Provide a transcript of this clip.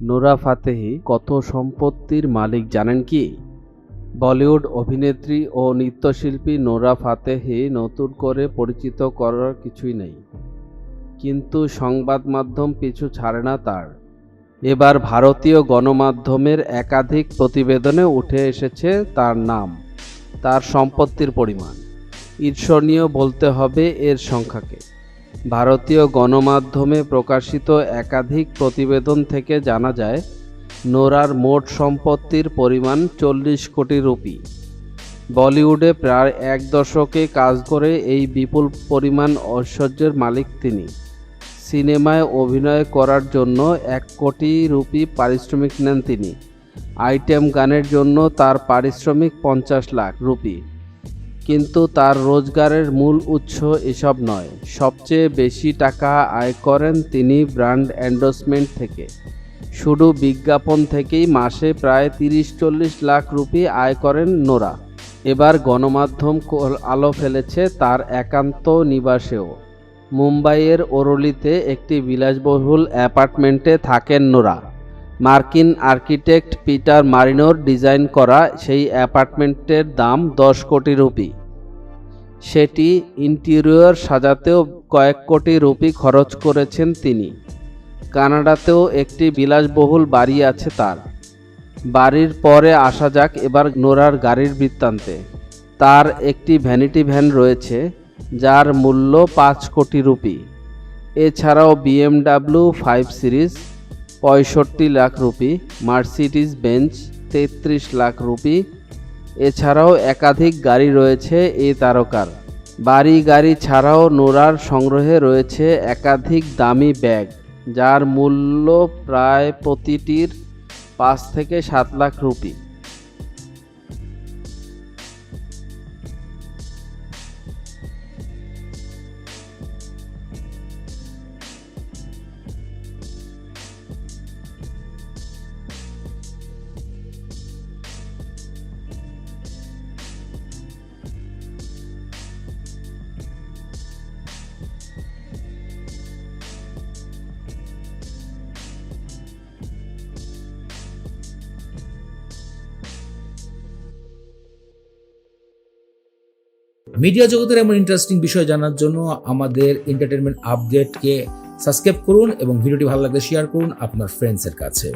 Nora Fatehi কত সম্পত্তির মালিক জানেন কি? বলিউড অভিনেত্রী ও নৃত্যশিল্পী নোরা ফাতেহি নতুন করে পরিচিত করার কিছুই নেই, কিন্তু সংবাদ মাধ্যম পিছু ছাড়ে না তার। এবার ভারতীয় গণমাধ্যমের একাধিক প্রতিবেদনে উঠে এসেছে তার নাম, তার সম্পত্তির পরিমাণ। ঈর্ষণীয় বলতে হবে এর সংখ্যাকে। ভারতীয় গণমাধ্যমে প্রকাশিত একাধিক প্রতিবেদন থেকে জানা যায়, নোরার মোট সম্পত্তির পরিমাণ 40 কোটি রুপি। বলিউডে প্রায় এক দশকে কাজ করে এই বিপুল পরিমাণ ঐশ্বর্যের মালিক তিনি। সিনেমায় অভিনয় করার জন্য 1 কোটি রুপি পারিশ্রমিক নেন তিনি। আইটেম গানের জন্য তার পারিশ্রমিক 50 লাখ রুপি। কিন্তু তার রোজগারের মূল উৎস এসব নয়। সবচেয়ে বেশি টাকা আয় করেন তিনি ব্র্যান্ড এন্ডোর্সমেন্ট থেকে। শুধু বিজ্ঞাপন থেকেই মাসে প্রায় 30-40 লাখ রুপি আয় করেন নোরা। এবার গণমাধ্যম আলো ফেলেছে তার একান্ত নিবাসেও। মুম্বাইয়ের ওরলিতে একটি বিলাসবহুল অ্যাপার্টমেন্টে থাকেন নোরা। মার্কিন আর্কিটেক্ট পিটার মারিনোর ডিজাইন করা সেই অ্যাপার্টমেন্টের দাম 10 কোটি রুপি। সেটি ইন্টেরিয়র সাজাতেও কয়েক কোটি রুপি খরচ করেছেন তিনি। কানাডাতেও একটি বিলাসবহুল বাড়ি আছে তার। বাড়ির পরে আসা যাক এবার নোরার গাড়ির বৃত্তান্তে। তার একটি ভ্যানিটি ভ্যান রয়েছে, যার মূল্য 5 কোটি রুপি। এছাড়াও BMW 5 series 65 lakh rupee, Mercedes Benz 33 lakh rupee. এছাড়াও একাধিক গাড়ি রয়েছে এই তারকার। বাড়ি গাড়ি ছাড়াও নোরার সংগ্রহে রয়েছে একাধিক দামি ব্যাগ, যার মূল্য প্রায় প্রতিটির 5 থেকে 7 লাখ রুপি। মিডিয়া জগতের এমন ইন্টারেস্টিং বিষয় জানার জন্য আমাদের এন্টারটেনমেন্ট আপডেটকে সাবস্ক্রাইব করুন এবং ভিডিওটি ভালো লাগলে শেয়ার করুন আপনার ফ্রেন্ডসের কাছে।